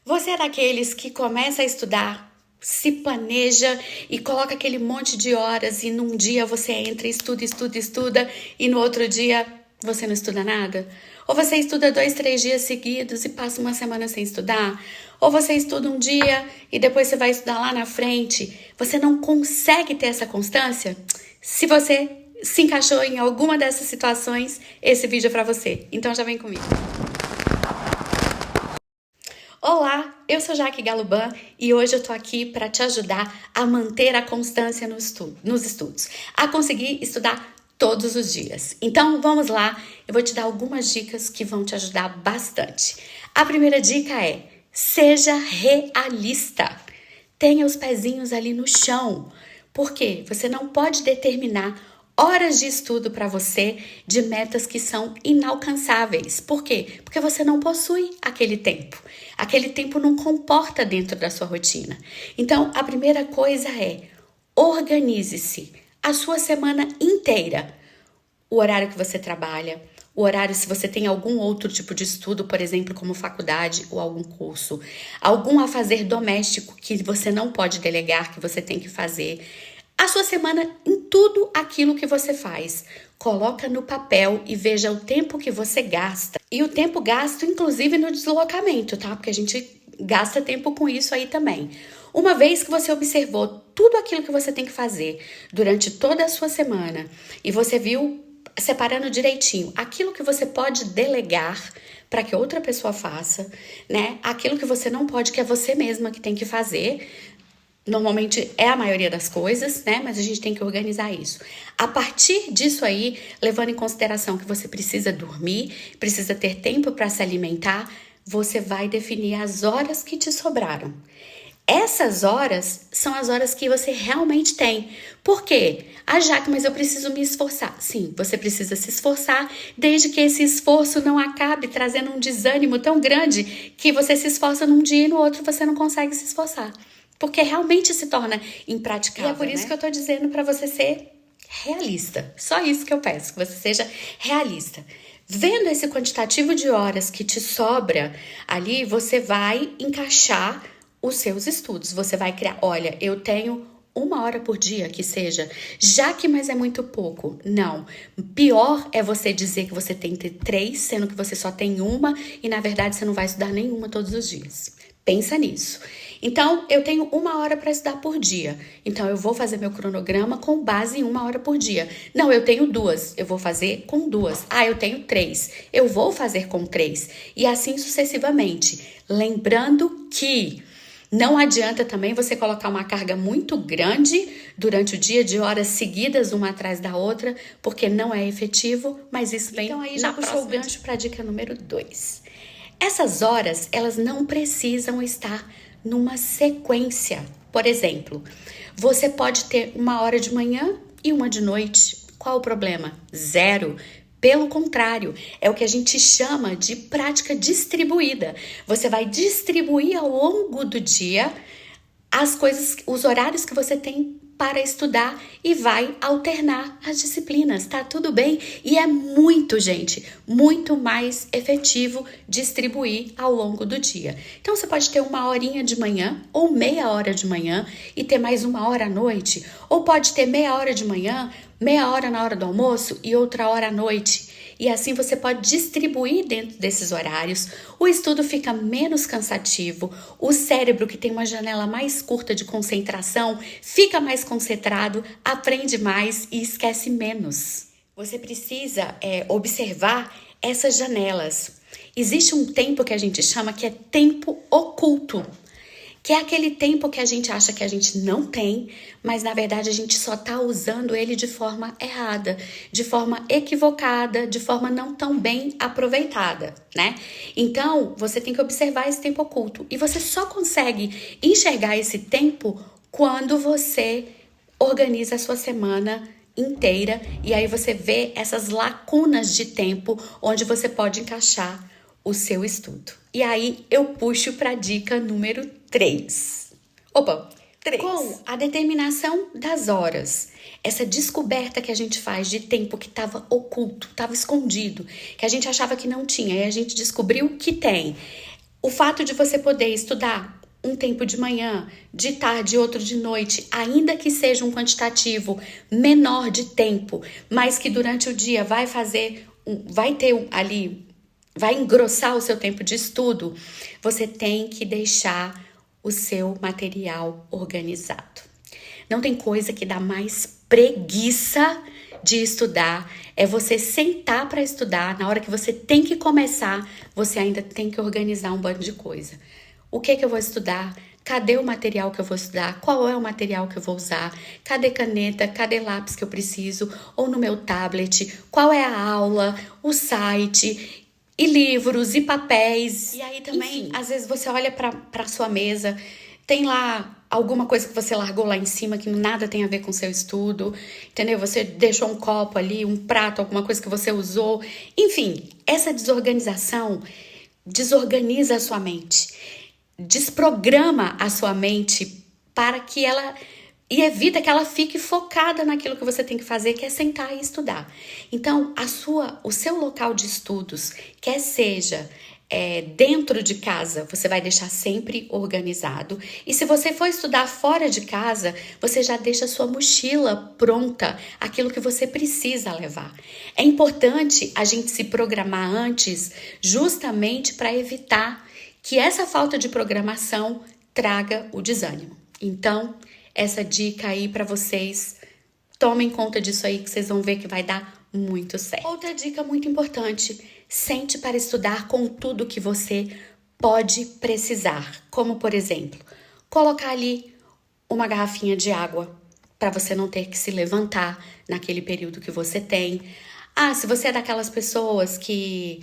Você é daqueles que começa a estudar, se planeja e coloca aquele monte de horas e num dia você entra, estuda e no outro dia você não estuda nada? Ou você estuda 2, 3 dias seguidos e passa uma semana sem estudar? Ou você estuda um dia e depois você vai estudar lá na frente? Você não consegue ter essa constância? Se você se encaixou em alguma dessas situações, esse vídeo é pra você. Então já vem comigo. Olá, eu sou Jaque Galuban e hoje eu tô aqui para te ajudar a manter a constância nos estudos, a conseguir estudar todos os dias. Então vamos lá, eu vou te dar algumas dicas que vão te ajudar bastante. A primeira dica é: seja realista. Tenha os pezinhos ali no chão. Por quê? Você não pode determinar horas de estudo para você de metas que são inalcançáveis. Por quê? Porque você não possui aquele tempo. Aquele tempo não comporta dentro da sua rotina. Então, a primeira coisa é: organize-se a sua semana inteira. O horário que você trabalha, o horário se você tem algum outro tipo de estudo, por exemplo, como faculdade ou algum curso, algum afazer doméstico que você não pode delegar, que você tem que fazer. A sua semana em tudo aquilo que você faz. Coloca no papel e veja o tempo que você gasta. E o tempo gasto, inclusive, no deslocamento, tá? Porque a gente gasta tempo com isso aí também. Uma vez que você observou tudo aquilo que você tem que fazer durante toda a sua semana e você viu separando direitinho aquilo que você pode delegar para que outra pessoa faça, né? Aquilo que você não pode, que é você mesma que tem que fazer. Normalmente é a maioria das coisas, né? Mas a gente tem que organizar isso. A partir disso aí, levando em consideração que você precisa dormir, precisa ter tempo para se alimentar, você vai definir as horas que te sobraram. Essas horas são as horas que você realmente tem. Por quê? Ah, Jaque, mas eu preciso me esforçar. Sim, você precisa se esforçar, desde que esse esforço não acabe trazendo um desânimo tão grande que você se esforça num dia e no outro você não consegue se esforçar. Porque realmente se torna impraticável. E é por isso, né, que eu tô dizendo para você ser realista. Só isso que eu peço, que você seja realista. Vendo esse quantitativo de horas que te sobra ali, você vai encaixar os seus estudos. Você vai criar, olha, eu tenho 1 hora por dia que seja, já que mas é muito pouco. Não, pior é você dizer que você tem que ter 3, sendo que você só tem uma e na verdade você não vai estudar nenhuma todos os dias. Pensa nisso. Então, eu tenho 1 hora para estudar por dia. Então, eu vou fazer meu cronograma com base em 1 hora por dia. Não, eu tenho 2. Eu vou fazer com 2. Ah, eu tenho 3. Eu vou fazer com 3. E assim sucessivamente. Lembrando que não adianta também você colocar uma carga muito grande durante o dia, de horas seguidas, uma atrás da outra, porque não é efetivo, mas isso vem então aí já puxou o gancho para a dica número 2. Essas horas, elas não precisam estar numa sequência. Por exemplo, você pode ter 1 hora de manhã e uma de noite. Qual o problema? Zero. Pelo contrário, é o que a gente chama de prática distribuída. Você vai distribuir ao longo do dia as coisas, os horários que você tem para estudar e vai alternar as disciplinas, tá tudo bem? E é muito, gente, muito mais efetivo distribuir ao longo do dia. Então, você pode ter 1 horinha de manhã ou meia hora de manhã e ter mais 1 hora à noite, ou pode ter meia hora de manhã, meia hora na hora do almoço e outra hora à noite. E assim você pode distribuir dentro desses horários, o estudo fica menos cansativo, o cérebro, que tem uma janela mais curta de concentração, fica mais concentrado, aprende mais e esquece menos. Você precisa observar essas janelas. Existe um tempo que a gente chama que é tempo oculto, que é aquele tempo que a gente acha que a gente não tem, mas na verdade a gente só está usando ele de forma errada, de forma equivocada, de forma não tão bem aproveitada, né? Então, você tem que observar esse tempo oculto e você só consegue enxergar esse tempo quando você organiza a sua semana inteira e aí você vê essas lacunas de tempo onde você pode encaixar o seu estudo. E aí eu puxo para a dica número 3. Opa, 3. Com a determinação das horas, essa descoberta que a gente faz de tempo que estava oculto, estava escondido, que a gente achava que não tinha, e a gente descobriu que tem. O fato de você poder estudar um tempo de manhã, de tarde, outro de noite, ainda que seja um quantitativo menor de tempo, mas que durante o dia vai engrossar o seu tempo de estudo, você tem que deixar o seu material organizado. Não tem coisa que dá mais preguiça de estudar, é você sentar para estudar, na hora que você tem que começar, você ainda tem que organizar um bando de coisa. O que eu vou estudar? Cadê o material que eu vou estudar? Qual é o material que eu vou usar? Cadê caneta? Cadê lápis que eu preciso? Ou no meu tablet? Qual é a aula? O site? E livros, e papéis. E aí também, às vezes você olha para sua mesa, tem lá alguma coisa que você largou lá em cima que nada tem a ver com o seu estudo, entendeu? Você deixou um copo ali, um prato, alguma coisa que você usou. Enfim, essa desorganização desorganiza a sua mente, desprograma a sua mente para que ela... E evita que ela fique focada naquilo que você tem que fazer, que é sentar e estudar. Então, o seu local de estudos, quer seja dentro de casa, você vai deixar sempre organizado. E se você for estudar fora de casa, você já deixa a sua mochila pronta, aquilo que você precisa levar. É importante a gente se programar antes, justamente para evitar que essa falta de programação traga o desânimo. Então, essa dica aí para vocês, tomem conta disso aí que vocês vão ver que vai dar muito certo. Outra dica muito importante, sente para estudar com tudo que você pode precisar, como por exemplo, colocar ali uma garrafinha de água para você não ter que se levantar naquele período que você tem. Se você é daquelas pessoas que...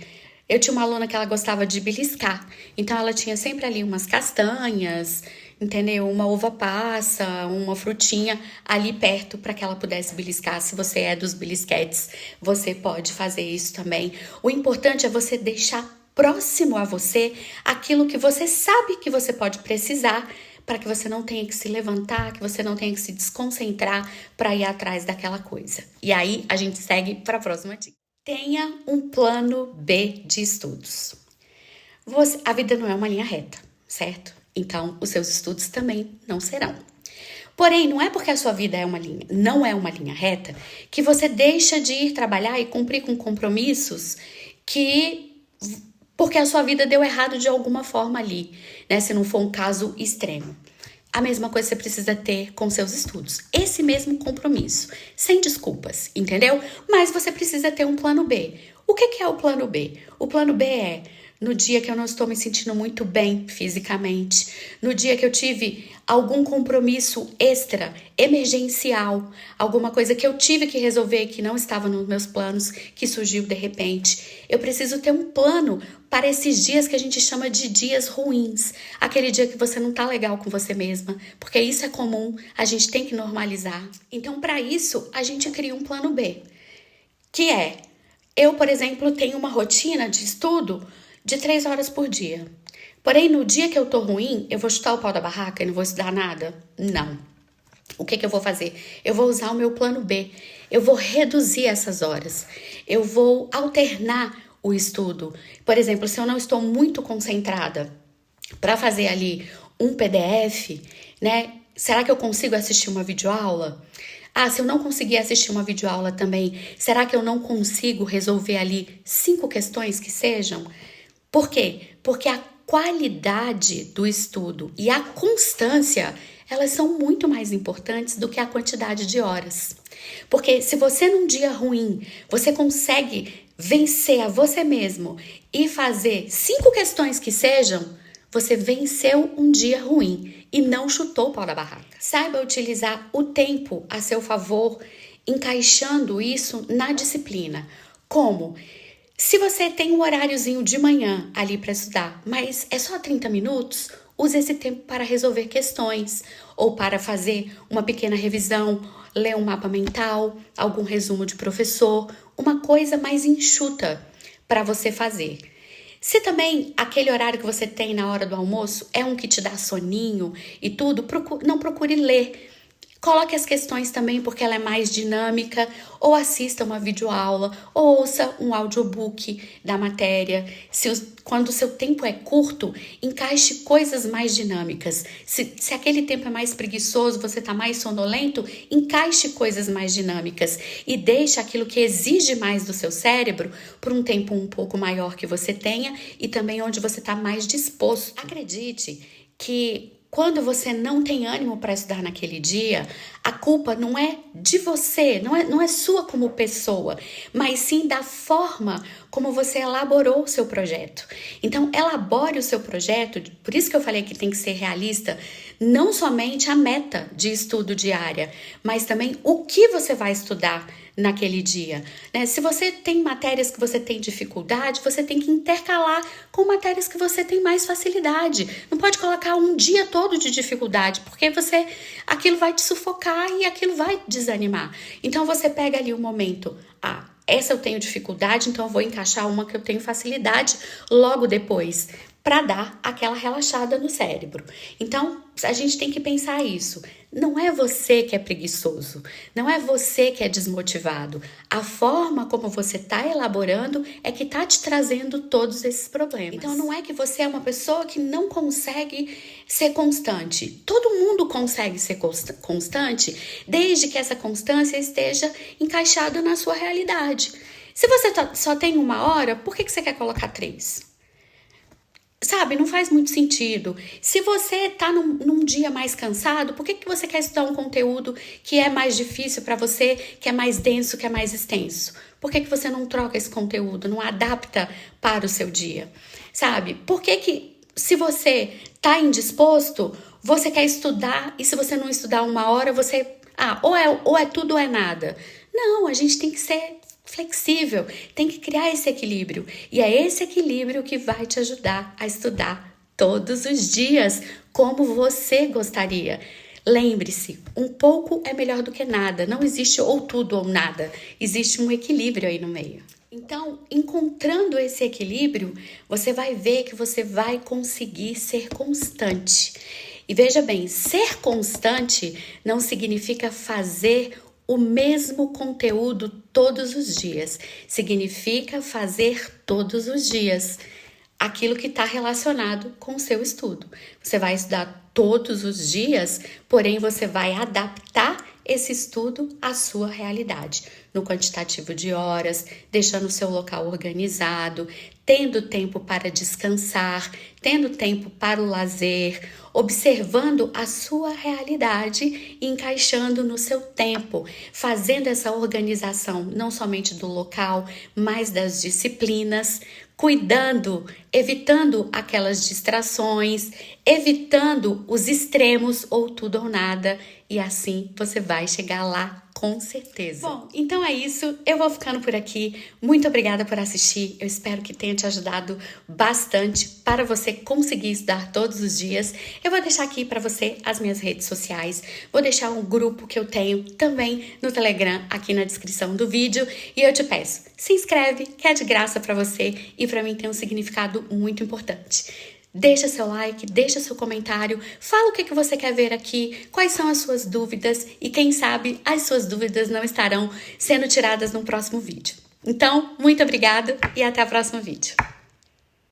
Eu tinha uma aluna que ela gostava de beliscar, então ela tinha sempre ali umas castanhas, entendeu? Uma uva passa, uma frutinha ali perto para que ela pudesse beliscar. Se você é dos belisquetes, você pode fazer isso também. O importante é você deixar próximo a você aquilo que você sabe que você pode precisar, para que você não tenha que se levantar, que você não tenha que se desconcentrar para ir atrás daquela coisa. E aí a gente segue para a próxima dica. Tenha um plano B de estudos. A vida não é uma linha reta, certo? Então, os seus estudos também não serão. Porém, não é porque a sua vida não é uma linha reta que você deixa de ir trabalhar e cumprir com compromissos porque a sua vida deu errado de alguma forma ali, né? Se não for um caso extremo. A mesma coisa você precisa ter com seus estudos. Esse mesmo compromisso, sem desculpas, entendeu? Mas você precisa ter um plano B. O que é o plano B? O plano B é... No dia que eu não estou me sentindo muito bem fisicamente, no dia que eu tive algum compromisso extra, emergencial, alguma coisa que eu tive que resolver que não estava nos meus planos, que surgiu de repente. Eu preciso ter um plano para esses dias que a gente chama de dias ruins. Aquele dia que você não tá legal com você mesma, porque isso é comum, a gente tem que normalizar. Então, para isso, a gente cria um plano B, que é... Eu, por exemplo, tenho uma rotina de estudo de 3 horas por dia. Porém, no dia que eu tô ruim, eu vou chutar o pau da barraca e não vou estudar nada? Não. O que eu vou fazer? Eu vou usar o meu plano B. Eu vou reduzir essas horas. Eu vou alternar o estudo. Por exemplo, se eu não estou muito concentrada para fazer ali um PDF, né? Será que eu consigo assistir uma videoaula? Se eu não conseguir assistir uma videoaula também, será que eu não consigo resolver ali 5 questões que sejam? Por quê? Porque a qualidade do estudo e a constância, elas são muito mais importantes do que a quantidade de horas. Porque se você num dia ruim, você consegue vencer a você mesmo e fazer 5 questões que sejam, você venceu um dia ruim e não chutou o pau da barraca. Saiba utilizar o tempo a seu favor, encaixando isso na disciplina. Como? Se você tem um horáriozinho de manhã ali para estudar, mas é só 30 minutos, use esse tempo para resolver questões ou para fazer uma pequena revisão, ler um mapa mental, algum resumo de professor, uma coisa mais enxuta para você fazer. Se também aquele horário que você tem na hora do almoço é um que te dá soninho e tudo, não procure ler. Coloque as questões também porque ela é mais dinâmica, ou assista uma videoaula, ou ouça um audiobook da matéria. Quando o seu tempo é curto, encaixe coisas mais dinâmicas. Se aquele tempo é mais preguiçoso, você está mais sonolento, encaixe coisas mais dinâmicas e deixe aquilo que exige mais do seu cérebro por um tempo um pouco maior que você tenha e também onde você está mais disposto. Acredite que quando você não tem ânimo para estudar naquele dia, a culpa não é de você, não é sua como pessoa, mas sim da forma como você elaborou o seu projeto. Então, elabore o seu projeto, por isso que eu falei que tem que ser realista, não somente a meta de estudo diária, mas também o que você vai estudar naquele dia, né? Se você tem matérias que você tem dificuldade, você tem que intercalar com matérias que você tem mais facilidade. Não pode colocar um dia todo de dificuldade, porque aquilo vai te sufocar e aquilo vai te desanimar. Então você pega ali um momento, essa eu tenho dificuldade, então eu vou encaixar uma que eu tenho facilidade logo depois, para dar aquela relaxada no cérebro. Então, a gente tem que pensar isso. Não é você que é preguiçoso, não é você que é desmotivado. A forma como você está elaborando é que está te trazendo todos esses problemas. Então, não é que você é uma pessoa que não consegue ser constante. Todo mundo consegue ser constante, desde que essa constância esteja encaixada na sua realidade. Se você só tem 1 hora, por que você quer colocar 3? Sabe, não faz muito sentido. Se você tá num dia mais cansado, por que você quer estudar um conteúdo que é mais difícil para você, que é mais denso, que é mais extenso? Por que você não troca esse conteúdo, não adapta para o seu dia? Sabe, por que se você tá indisposto, você quer estudar e se você não estudar 1 hora, você... ou é tudo ou é nada. Não, a gente tem que ser flexível, tem que criar esse equilíbrio. E é esse equilíbrio que vai te ajudar a estudar todos os dias, como você gostaria. Lembre-se, um pouco é melhor do que nada. Não existe ou tudo ou nada. Existe um equilíbrio aí no meio. Então, encontrando esse equilíbrio, você vai ver que você vai conseguir ser constante. E veja bem, ser constante não significa fazer o mesmo conteúdo todos os dias. Significa fazer todos os dias aquilo que está relacionado com o seu estudo. Você vai estudar todos os dias, porém você vai adaptar esse estudo à sua realidade, no quantitativo de horas, deixando o seu local organizado, tendo tempo para descansar, tendo tempo para o lazer, observando a sua realidade e encaixando no seu tempo, fazendo essa organização não somente do local, mas das disciplinas, cuidando, evitando aquelas distrações, evitando os extremos ou tudo ou nada, e assim você vai chegar lá com certeza. Bom, então é isso, eu vou ficando por aqui. Muito obrigada por assistir, eu espero que tenha te ajudado bastante para você conseguir estudar todos os dias. Eu vou deixar aqui para você as minhas redes sociais, vou deixar um grupo que eu tenho também no Telegram aqui na descrição do vídeo e eu te peço, se inscreve, que é de graça para você e para mim tem um significado muito importante. Deixa seu like, deixa seu comentário, fala o que você quer ver aqui, quais são as suas dúvidas e quem sabe as suas dúvidas não estarão sendo tiradas no próximo vídeo. Então, muito obrigada e até o próximo vídeo.